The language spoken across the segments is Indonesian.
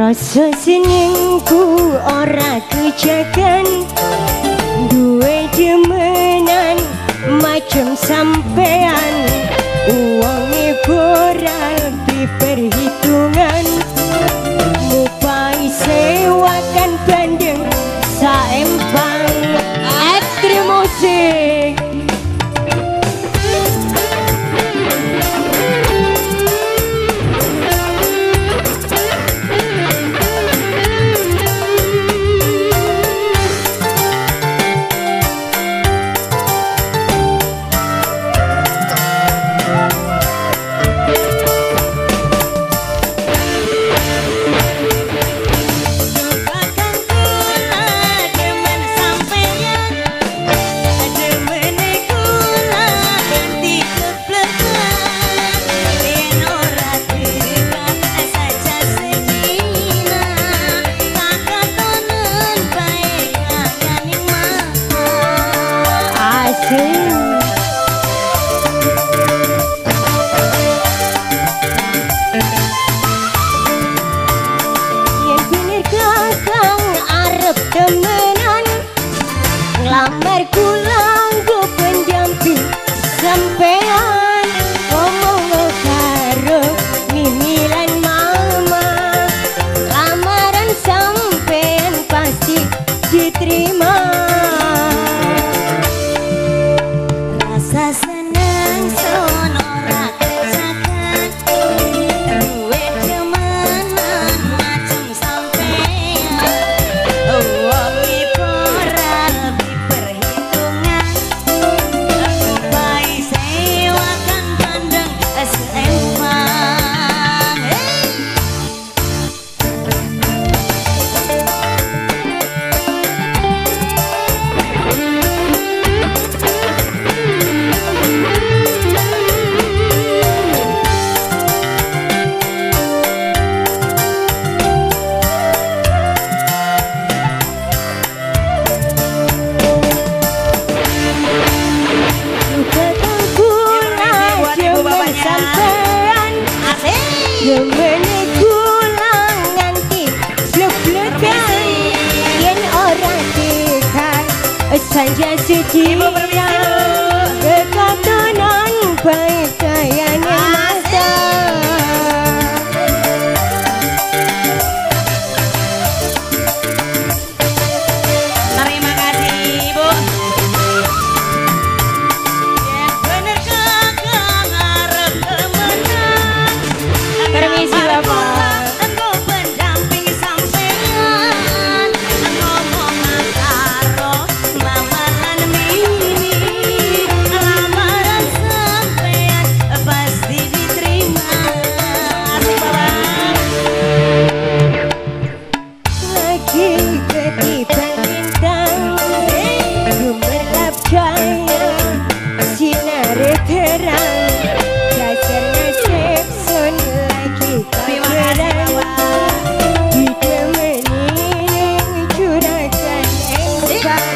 Rasa senengku ora kejagan, duwe demenan macam sampean. Uangnya berarti perhitungan, mupai sewakan bandeng saempang. Ekstrim musik. Lamar kulang go pendamping sampean, ngomong karo mimilan mama. Lamaran sampean pasti diterima. Rasa senang son ora kesakan, duwe demenan macam sampean. Gemene kulang nganti blek-blekan, yen ora tekan saja sedia. Kekatonan baik kayane masa. Terima kasih Ibu. Permisi Bapak. Engko pendamping sampean, ngomong karo lamaran mini. Lamaran sampean pasti diterima. Asik Bapak. Lagi ketiban bintang, gemerlap cahaya sinar terang. Dasar nasib sun lagi kabarang, ditemani curakan empang.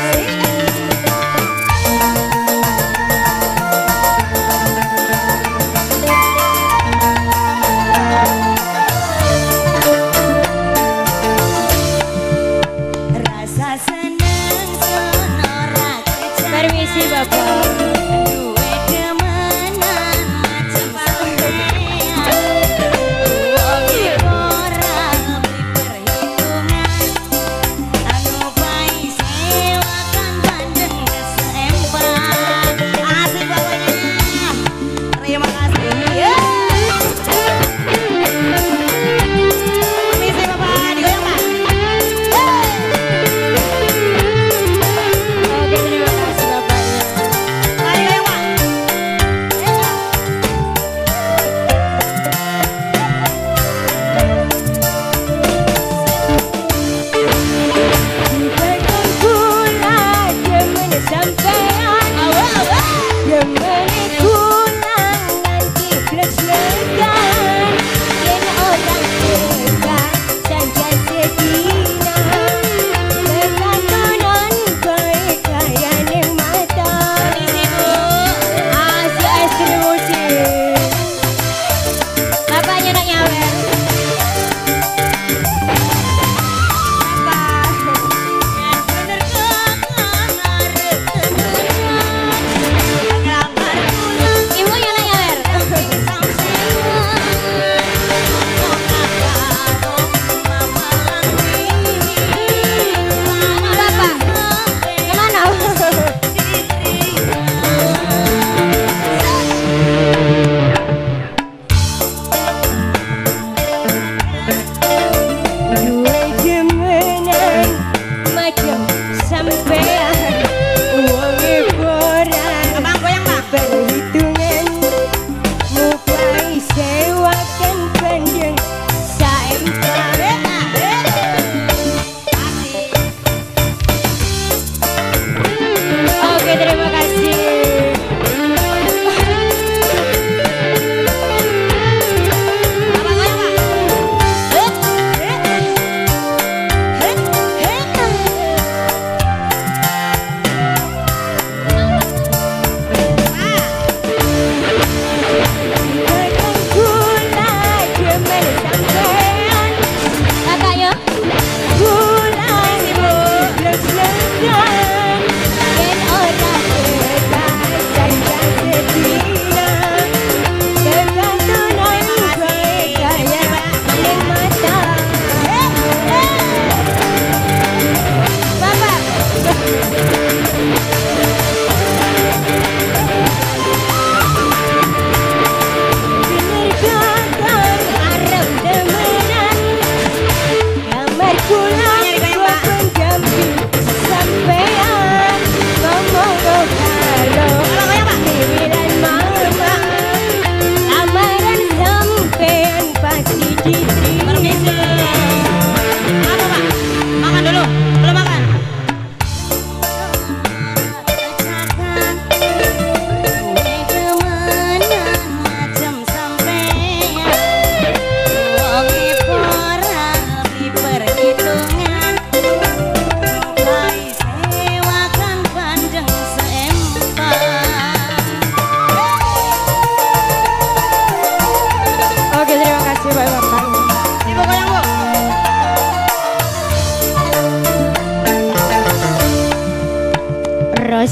Rasa senang sonora kejalan. Permisi Bapak. Duwe demenan macam sampean. Oke, terima kasih Bapaknya.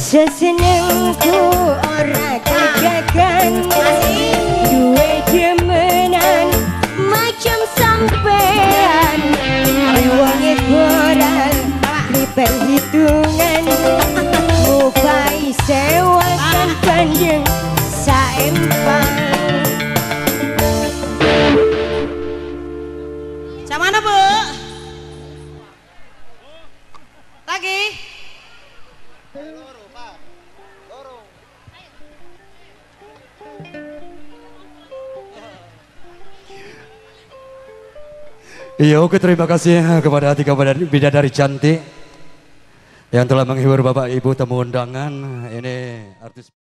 Sesenengku ora kagagan, duwe demenan macam sampean. Wonge koran di perhitungan, mupai sewakan panjang saempang. Mana Bu? Lagi? Iya, oke, terima kasih kepada Atika Bidadari cantik yang telah menghibur Bapak Ibu tamu undangan. Ini artis